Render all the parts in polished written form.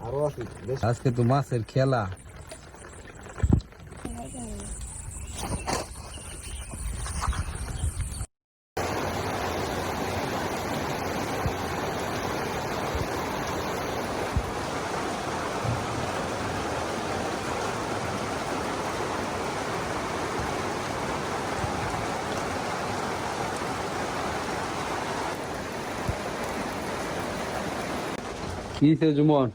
আরো আছে আজকে তো মাছের খেলা। কি সে জুমন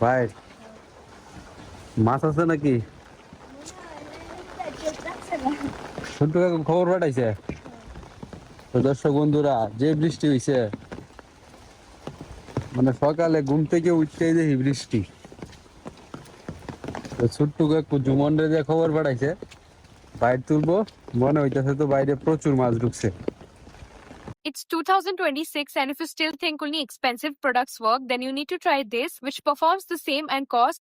ভাই, মাছ আছে নাকি? ছোট্ট কাকু খবর পাঠাইছে। তো দর্শক বন্ধুরা, যে বৃষ্টি হইছে, মানে সকালে ঘুম থেকে উঠতেই দেখি বৃষ্টি। তো ছোট্ট কাকু জুমন রে যে খবর পাঠাইছে বাইরে তুলবো, মনে হইতেছে তো বাইরে প্রচুর মাছ ঢুকছে। It's 2026, and if you still think only expensive products work, then you need to try this, which performs the same and costs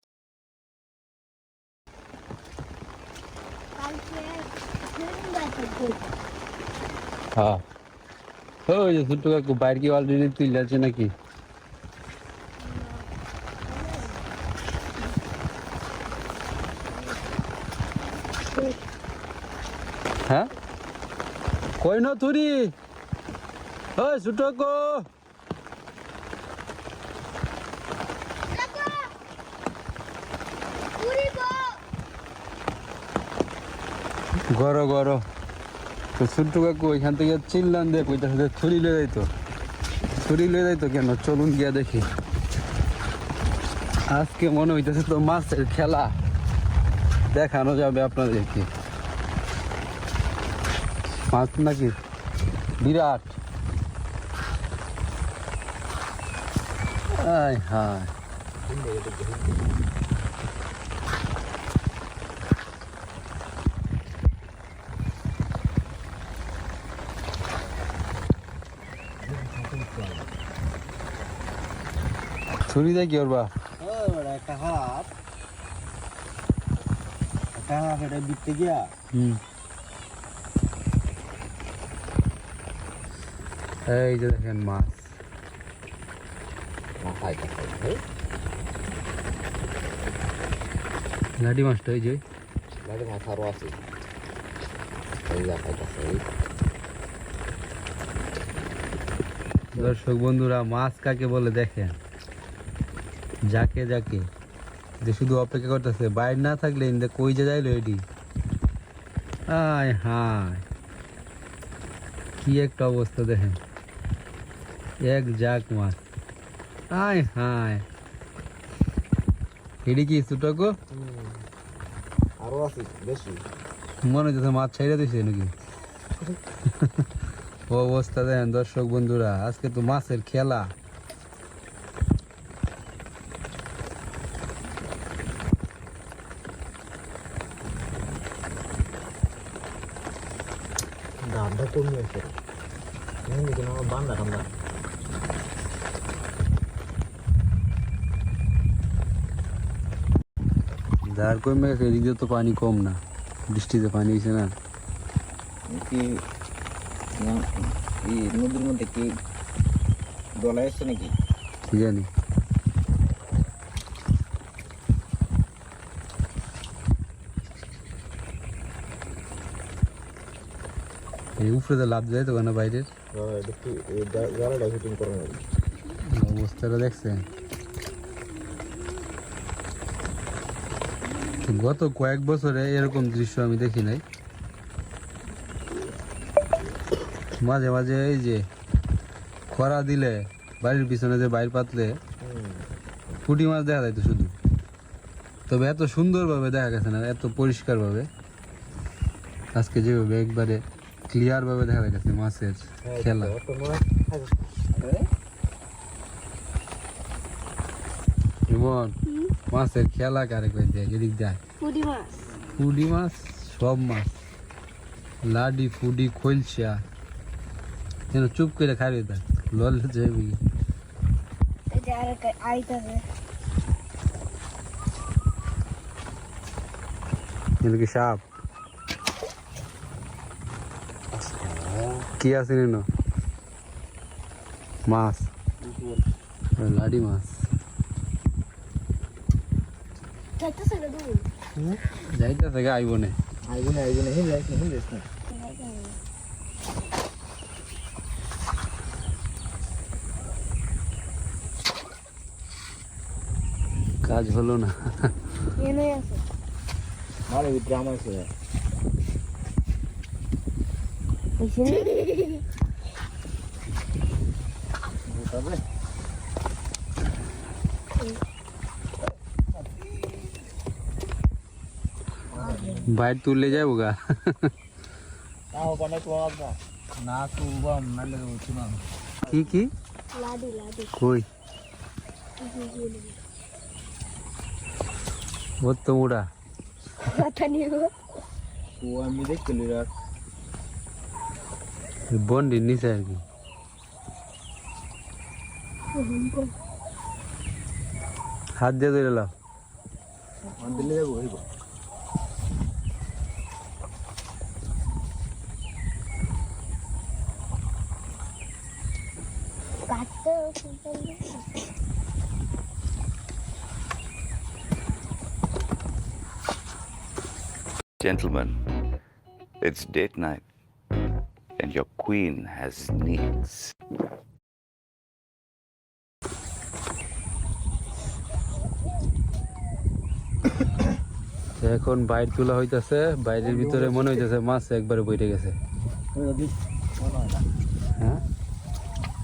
হ্যাঁ, ওই যে ছোট্ট কাকু বাইরে কি অলরেডি তুলে আছে নাকি? হ্যাঁ, কই না তুরি? ওই ছোট্ট কাকু, গরো গরো। তো ছোট্ট কাকু ওইখান থেকে চিল্লান দিয়ে কইতাছে ছুরি লয়ে যাইতো। ছুরি লয়ে যাইতো কেন? চলুন গিয়া দেখি। আজকে মনে হইতেছে তো মাছের খেলা দেখানো যাবে আপনাদেরকে। মাছ নাকি বিরাট। আয় হায়, ছুরি দিয়ে কি করবা? একটা হাত এটা বিকতে গিয়া এই যে দেখেন মাছ। লাডি মাছটা ওই যে মাছ আরো আছে। দর্শক বন্ধুরা, মাছ কাকে বলে দেখেন, যাকে যাকে যে শুধু অপেক্ষা করতেছে বাইরে না থাকলে কই যে যাইলো এটি। আয় হায়, কি একটা অবস্থা দেখেন, এক জাক মাছ। আয় হায়, এটি কি ছোটকো? আরো আছে বেশি। মনে হচ্ছে মাছ ছাইড়া দিছে নাকি? ও অবস্থা দেখেন দর্শক বন্ধুরা, আজকে তো মাছের খেলা। দামটা কমে আছে। আমার বান্দা ঠান্ডা যার কমে গেছে, এদিকে তো পানি কম না, বৃষ্টিতে পানি হয়েছে না। কি নদীর মধ্যে কি দলা এসছে নাকি কি জানি। এই উপরে তো লাভ যায় তো কেন বাইরের অবস্থাটা দেখছেন? গত কয়েক বছরে এরকম দৃশ্য আমি দেখি নাই। মাঝে মাঝে এই যে খরা দিলে বাড়ির পিছনে যে বাইর পাতলে পুঁটি মাছ দেখা যায় তো শুধু, তবে এত সুন্দরভাবে দেখা গেছে না, এত পরিষ্কারভাবে। আজকে যেভাবে একবারে ক্লিয়ার ভাবে দেখা গেছে মাছের খেলা। এমন মাছের খেলা কারে কই দেয়, এদিক দেয় ফুডি মাছ, সব মাছ, লাডি ফুডি খোলসা যেন চুপ করে খাইবে দেয় ললে যাবি। কি সাপ কি আছে মাছ? লাডি মাছ যাইতেছে গা আইব না আইবো না হিন যাইস না কাজ হলো না মালে ভিতরে আমার আছে তবে বাইর তুললে যাবো গা তাও কোনে কোয়াব না তুলবাম নালে উঠি না কি কই বহুত তো উড়া ও আমি দেখলি রাখ বন্ডির নিচে আর কি হাত দিয়ে ধরে লাও দিলে যাবো হইব Gentlemen, it's date night and your queen has needs. এখন বাইর তোলা হইতাছে বাইরের ভিতরে মনে হইতাছে মাছ একবারে বইটে গেছে হ্যাঁ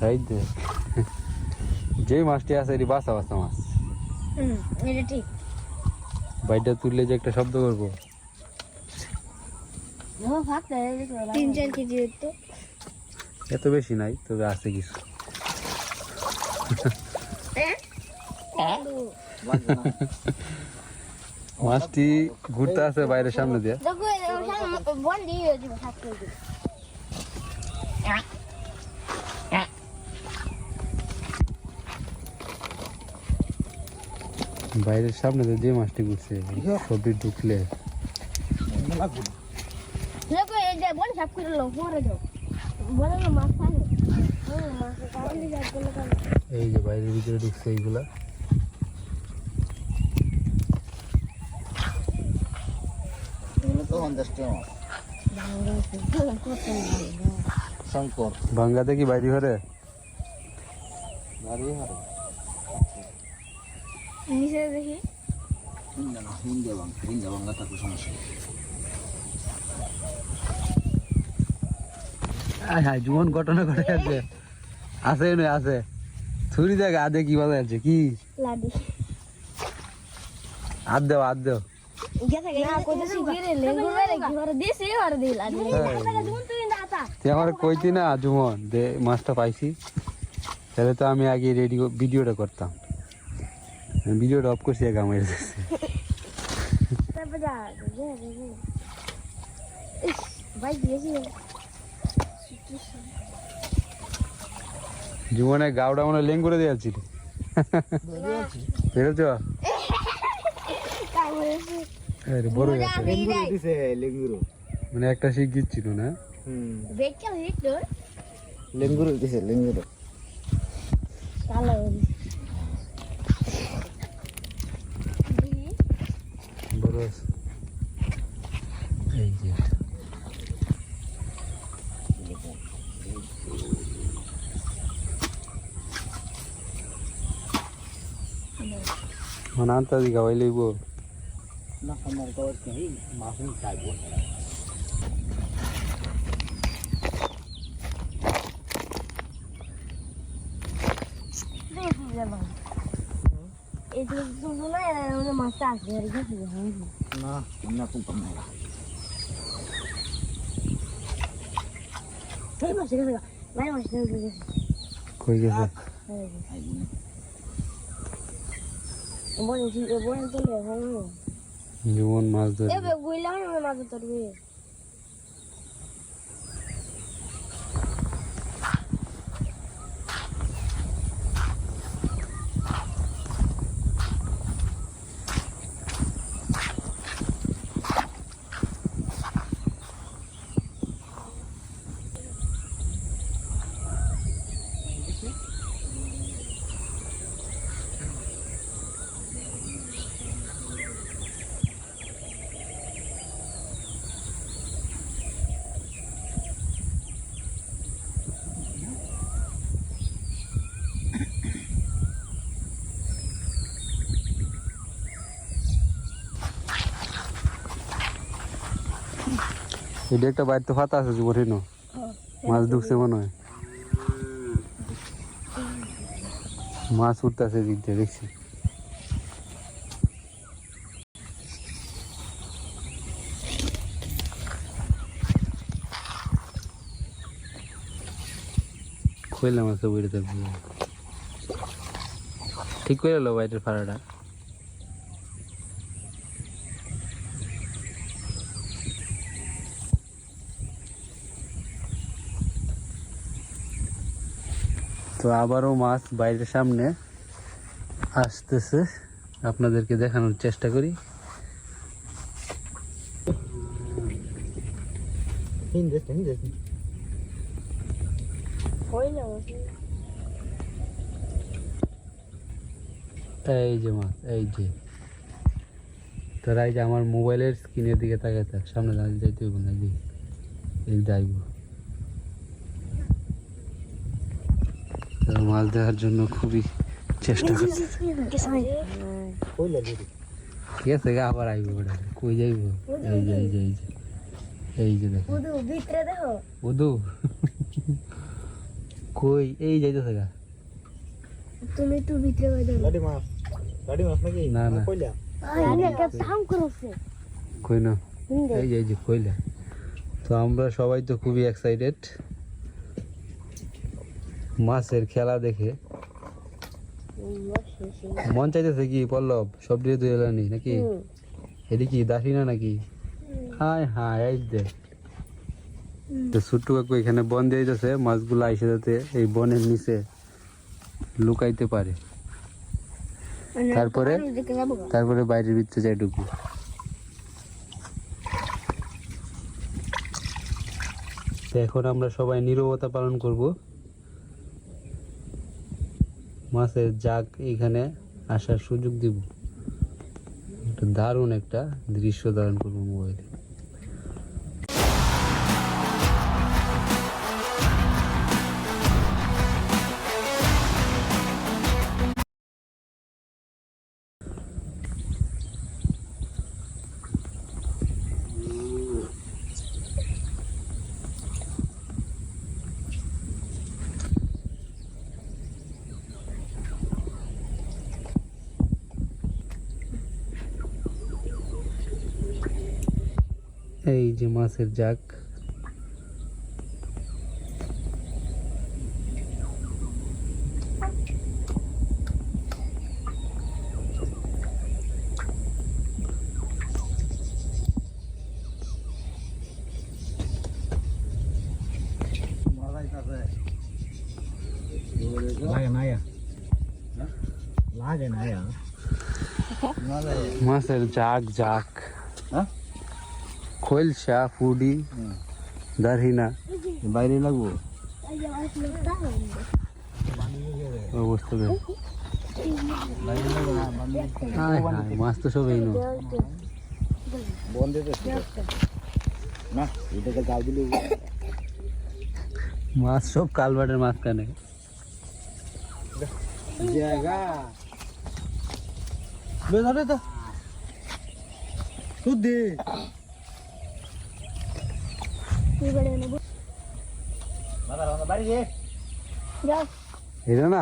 রাইট দে যেই মাছটি আছে এটি বাসা বাসা মাছ এটা ঠিক বাইরটা তুললে যে একটা শব্দ করবো 3-4 কেজি তো এত বেশি নাই তবে আছে কিছু মাছটি ঘুরতে আছে বাইরের সামনে দিয়ে দেখো বন দিয়ে দিব 7 কেজি বাইরের সামনে দিয়ে যে মাছটি ঘুরছে সবই ঢুকলে দেখো এই যে বন সাফ করে লো পরে দাও বলে না মাছ খাবে মাছ কারণ দিয়ে যাবে এই যে বাইরের ভিতরে ঢুকছে এইগুলা তো 50 টাকা শঙ্কর বাংলাতে কি বাইরে ঘরে গাড়ি হারে নিচে দেখি হিন্দা বাংলা থাকলে সমস্যা হ্যাঁ জীবন ঘটনা ঘটে আছে আছে নয় আছে ছুরি দেখ আদে কি বলা যাচ্ছে কি লাডি হাত দেও না কোথায় গিরে লেঙ্গু মেরে ঘরে দিছি আর দিই লাডি তুই আমার কইতি না জুমন দে মাছটা পাইছি তাহলে তো আমি আগে রেডি ভিডিওটা করতাম ভিডিওটা অফ করছি আগে আমার তারপর যা ভাই দিয়েছি জীবনে গাওটা মনে লেং করে দিয়েছি পেরেছ বড় গেছে লেঙ্গুরু দিছে লেঙ্গুরু মানে একটা শিখ দিচ্ছিল না বেচা হইতো লেঙ্গুরু দিছে লেঙ্গুরু কালো বড় আছে এই যে মানে আনতে দিকে হইলে না আমার তো কি মাছুন খাইবো এই যে দুপুরে মানে মাছ আসবে আর কি না না তো কম না এই মাছ গেছে নাই মাছ গেছে কই গেছে বলেছি বলে তো লে হলো জীবন মাছ ধরে এবে গুইলা না মাছ ধরবে এটা একটা বাড়িতে ফাতা আছে জীবন মাছ ঢুকছে মনে হয় মাছ উঠতেছে দিক দিয়ে দেখছি খুঁজলাম আছে বইটা ঠিক করে এলো বাইরের ফাড়াটা তো আবারও মাছ বাইরের সামনে আসতেছে আপনাদেরকে দেখানোর চেষ্টা করি এই যে মাছ এই যে তোরা এই যে আমার মোবাইলের স্ক্রিনের দিকে তাকায় থাক সামনে দাঁড়িয়ে যাইতে হবে না এই যাইব মাছ দেওয়ার জন্য খুবই চেষ্টা করছি ঠিক আছে আবার আইব ওটা কই যাইব এই যে এই যে এই যে এই যে দেখো বুধু কই এই যাইতেছে গা তুমি একটু ভিতরে কই দাও গাড়ি মাছ নাকি না না কইলা আরে একটা সাম করছে কই না এই যে কইলা তো আমরা সবাই তো খুবই এক্সাইটেড মাছের খেলা দেখে মন চাইতেছে কি পল্লব সব দিয়ে তুই এলানি নাকি এটি কি দাসি না নাকি হাই হাই এই দে তো ছোট্ট কাকু এখানে বন দিয়ে যাচ্ছে মাছগুলো আইসে যাতে এই বনের নিচে লুকাইতে পারে তারপরে বাইরের ভিতরে যাই ঢুকবো তো এখন আমরা সবাই নীরবতা পালন করব মাছের জাগ এখানে আসার সুযোগ দিব একটা দারুণ একটা দৃশ্য ধারণ করবো মোবাইলে এই যে মাছের জাগ লাগে না মাছের জাগ জাগ খোলসা ফুডি দারহিনা বাইরে লাগবো অবস্থা দেখ মাছ তো সব এই বন্ধ না এটাকে গাল দিলে মাছ সব কালবাটের মাঝখানে জায়গা ধরে তো তুই দে এটা না